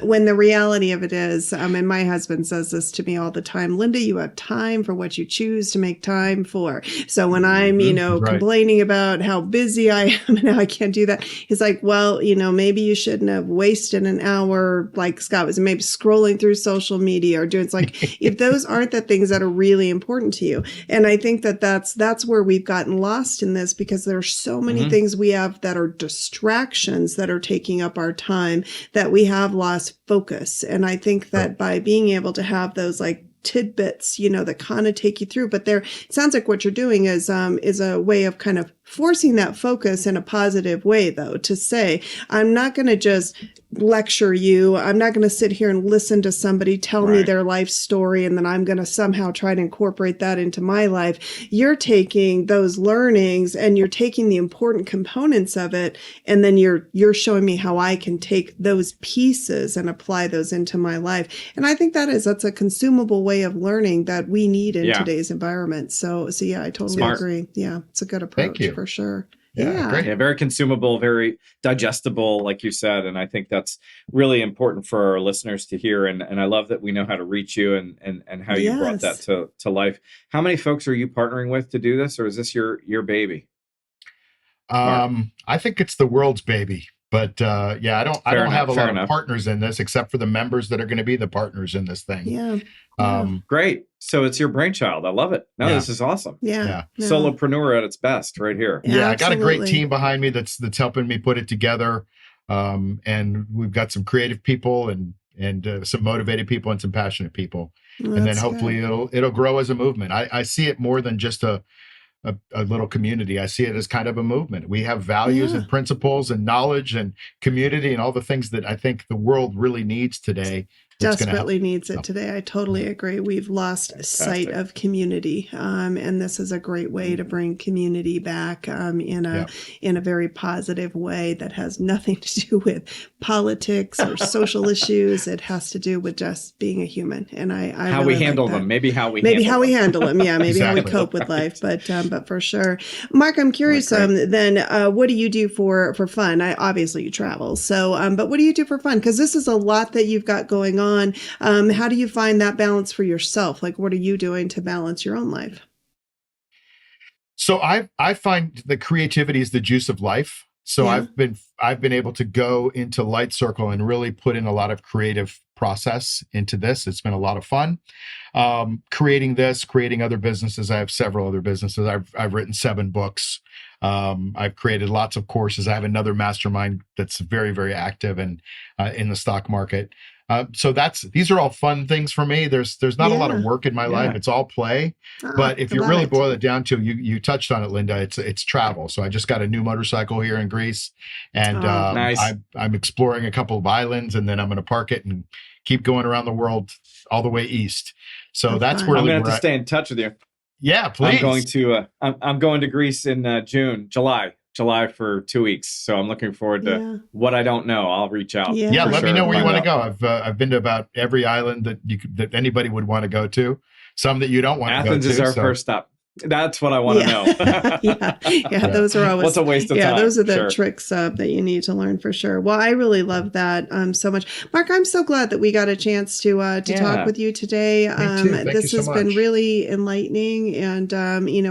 When the reality of it is, and my husband says this to me all the time, Linda, you have time for what you choose to make time for. So when I'm, complaining about how busy I am and how I can't do that, he's like, well, maybe you shouldn't have wasted an hour, like Scott was, maybe scrolling through social media or doing, it's like, if those aren't the things that are really important to you. And I think that's where we've gotten lost in this, because there are so many things we have that are distractions that are taking up our time, that we have lost focus. And I think that by being able to have those like tidbits, that kind of take you through, but it sounds like what you're doing is a way of kind of forcing that focus in a positive way, though, to say, I'm not going to just lecture you. I'm not going to sit here and listen to somebody tell me their life story, and then I'm going to somehow try to incorporate that into my life. You're taking those learnings and you're taking the important components of it, and then you're showing me how I can take those pieces and apply those into my life. And I think that's a consumable way of learning that we need in today's environment. So yeah, I totally agree. Yeah, it's a good approach. Thank you. For sure. Great. Yeah, very consumable, very digestible, like you said. And I think that's really important for our listeners to hear. And I love that we know how to reach you and how you brought that to life. How many folks are you partnering with to do this, or is this your baby? I think it's the world's baby. But I don't have a lot of partners in this, except for the members that are going to be the partners in this thing. Great. So it's your brainchild. I love it. This is awesome. Solopreneur at its best, right here. I got a great team behind me that's helping me put it together. And we've got some creative people and some motivated people and some passionate people. And then hopefully it'll grow as a movement. I see it more than just a little community. I see it as kind of a movement. We have values and principles and knowledge and community and all the things that I think the world really needs today. desperately needs it today. I totally agree. We've lost sight Fantastic. of community, and this is a great way to bring community back in a very positive way that has nothing to do with politics or social issues. It has to do with just being a human, and I how really we handle like that. them, maybe how we handle them, yeah, maybe how we Exactly. cope with life, but for sure, Mark, I'm curious. Then, what do you do for fun? Obviously you travel, so but what do you do for fun? Because this is a lot that you've got going on. How do you find that balance for yourself? Like, what are you doing to balance your own life? So I find the creativity is the juice of life. So Yeah. I've been able to go into Light Circle and really put in a lot of creative process into this. It's been a lot of fun. Creating other businesses. I have several other businesses. I've written 7 books. I've created lots of courses. I have another mastermind that's very, very active and in the stock market. So these are all fun things for me. There's not a lot of work in my life. It's all play. But if you really boil it down to, you touched on it, Linda, it's travel. So I just got a new motorcycle here in Greece, and nice. I'm exploring a couple of islands, and then I'm going to park it and keep going around the world all the way east. So that's fun. where I'm going to have to stay in touch with you. Yeah, please. I'm going to Greece in July for 2 weeks. So I'm looking forward to what I don't know. I'll reach out. Yeah, let me know where you want to go. I've been to about every island that anybody would want to go to. Some that you don't want to go to. Athens is our first stop. That's what I want to know. Those are always what's a waste of time. Those are the tricks that you need to learn for sure. Well, I really love that so much, Mark. I'm so glad that we got a chance to talk with you today. This has been really enlightening and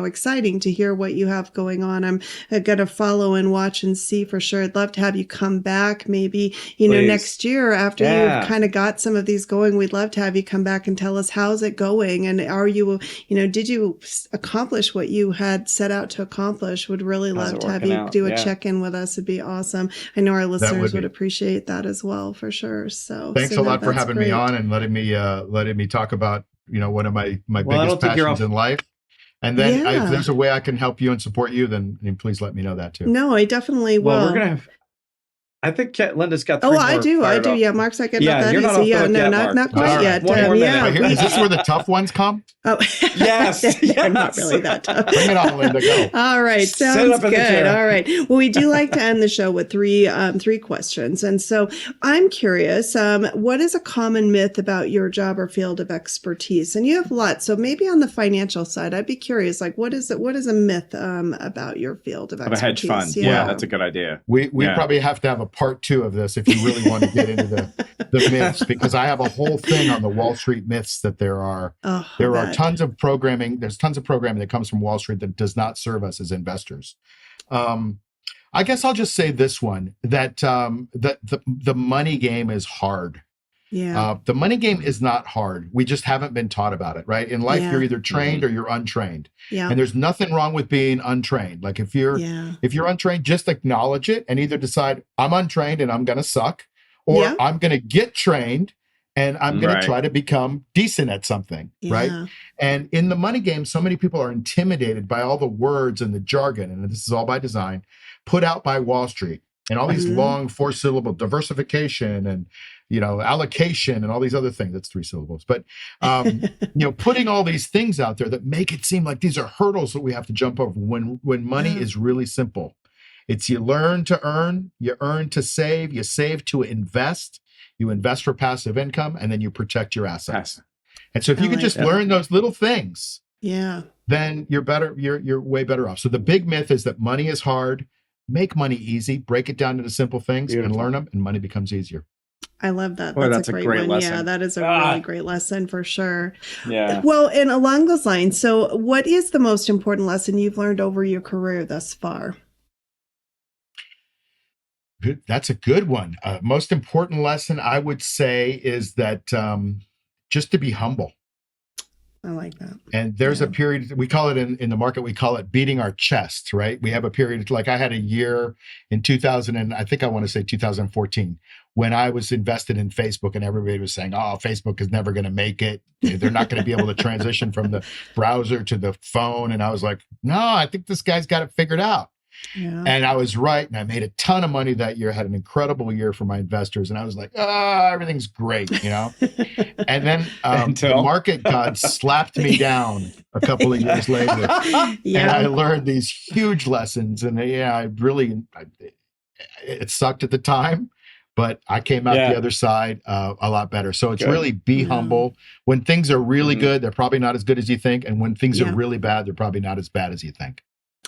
exciting to hear what you have going on. I'm gonna follow and watch and see for sure. I'd love to have you come back, maybe next year after you've kind of got some of these going. We'd love to have you come back and tell us how's it going, and are you did you accomplish what you had set out to accomplish? Would really love to have you do a check-in with us. It'd be awesome. I know our listeners would appreciate that as well, for sure. So thanks a lot for having me on and letting me talk about one of my biggest passions in life. And then if there's a way I can help you and support you, then please let me know that too. No, I definitely will. Well, we're gonna have. I think Linda's got 3 more. I do. Yeah, Mark's not getting that you're easy. Not quite yet. Is this where the tough ones come? Oh, yes. They're not really that tough. Bring it on, Linda. Go. All right, sounds good. All right. Well, we do like to end the show with three questions, and so I'm curious. What is a common myth about your job or field of expertise? And you have lots. So maybe on the financial side, I'd be curious. Like, what is a myth about your field of expertise? Of a hedge fund. Yeah, that's a good idea. We probably have to have a part 2 of this if you really want to get into the myths, because I have a whole thing on the Wall Street myths that there are. There are tons of programming. There's tons of programming that comes from Wall Street that does not serve us as investors. I guess I'll just say this one, that the money game is hard. Yeah. The money game is not hard. We just haven't been taught about it, right? In life, you're either trained or you're untrained. Yeah. And there's nothing wrong with being untrained. Like if you're untrained, just acknowledge it and either decide I'm untrained and I'm going to suck, or I'm going to get trained and I'm going to try to become decent at something, right? And in the money game, so many people are intimidated by all the words and the jargon, and this is all by design, put out by Wall Street. And all these long 4-syllable diversification and, allocation and all these other things. That's 3 syllables. But, putting all these things out there that make it seem like these are hurdles that we have to jump over when money is really simple. It's you learn to earn, you earn to save, you save to invest, you invest for passive income, and then you protect your assets. And so if you can just learn those little things, then you're better. You're way better off. So the big myth is that money is hard. Make money easy, break it down into simple things and learn them, and money becomes easier. I love that. Boy, that's a great one. Lesson. Yeah, that is a really great lesson for sure. Yeah. Well, and along those lines, so what is the most important lesson you've learned over your career thus far? That's a good one. Most important lesson I would say is that just to be humble. I like that. And there's a period, we call it in the market, we call it beating our chest, right? We have a period, like I had a year in 2000, and I think I want to say 2014, when I was invested in Facebook and everybody was saying, oh, Facebook is never going to make it. They're not going to be able to transition from the browser to the phone. And I was like, no, I think this guy's got it figured out. Yeah. And I was right. And I made a ton of money that year, had an incredible year for my investors. And I was like, everything's great, And then the market god slapped me down a couple of years later. Yeah. And I learned these huge lessons. And it sucked at the time, but I came out the other side a lot better. So it's really be humble. When things are really good, they're probably not as good as you think. And when things are really bad, they're probably not as bad as you think.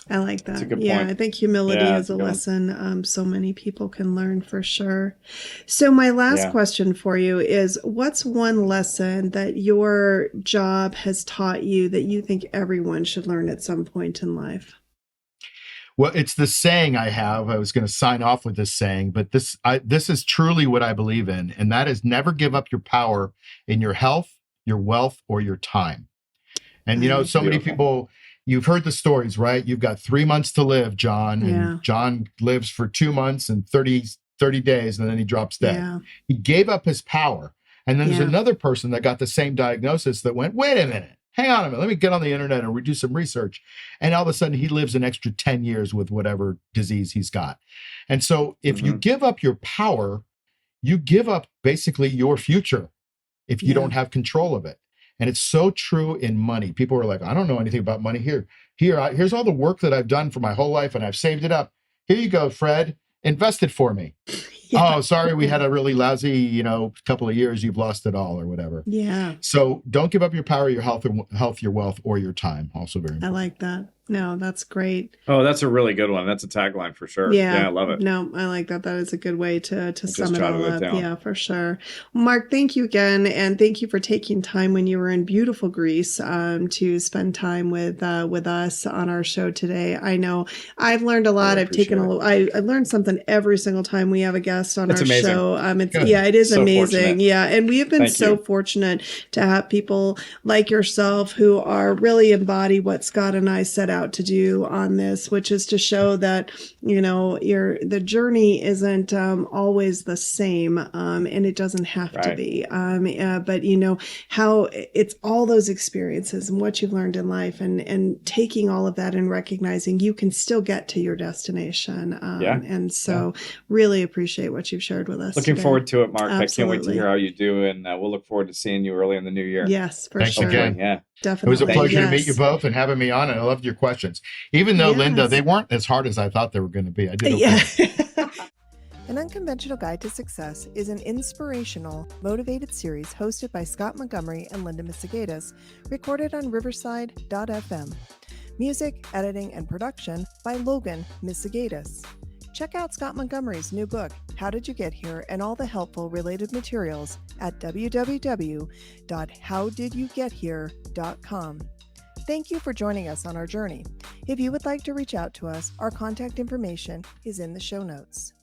I like that. That's a good yeah, point. I think humility is a lesson so many people can learn for sure. So my last question for you is, what's one lesson that your job has taught you that you think everyone should learn at some point in life? Well, it's the saying I have. I was going to sign off with this saying, but this is truly what I believe in, and that is never give up your power in your health, your wealth, or your time. And so many people, you've heard the stories, right? You've got 3 months to live, John, and John lives for 2 months and 30 days, and then he drops dead. Yeah. He gave up his power. And then there's another person that got the same diagnosis that went, wait a minute. Hang on a minute, let me get on the internet and do some research. And all of a sudden he lives an extra 10 years with whatever disease he's got. And so if you give up your power, you give up basically your future if you don't have control of it. And it's so true in money. People are like, I don't know anything about money. Here's all the work that I've done for my whole life and I've saved it up. Here you go, Fred, invest it for me. Oh, sorry, we had a really lousy, couple of years. You've lost it all or whatever. Yeah. So don't give up your power, your health, your wealth, or your time. Also very important. I like that. No, that's great. Oh, that's a really good one. That's a tagline for sure. Yeah, I love it. No, I like that. That is a good way to sum it all up. Yeah, for sure. Mark, thank you again. And thank you for taking time when you were in beautiful Greece to spend time with us on our show today. I know I've learned a lot. I've learned something every single time we have a guest on our show. It is so amazing. Fortunate. Yeah. And we have been fortunate to have people like yourself who are really embody what Scott and I set out to do on this, which is to show that the journey isn't always the same, and it doesn't have to be. But how it's all those experiences and what you've learned in life, and taking all of that and recognizing you can still get to your destination. And so really appreciate what you've shared with us. Looking today. forward to it, Mark. Absolutely. I can't wait to hear how you do, and we'll look forward to seeing you early in the new year. Yes, for Thanks sure. again. Yeah. Definitely. It was a pleasure to meet you both and having me on, and I loved your questions. Even though, Linda, they weren't as hard as I thought they were going to be. I did okay. An Unconventional Guide to Success is an inspirational, motivated series hosted by Scott Montgomery and Linda Misegadis, recorded on Riverside.fm. Music, editing, and production by Logan Misegadis. Check out Scott Montgomery's new book, How Did You Get Here, and all the helpful related materials at www.howdidyougethere.com. Thank you for joining us on our journey. If you would like to reach out to us, our contact information is in the show notes.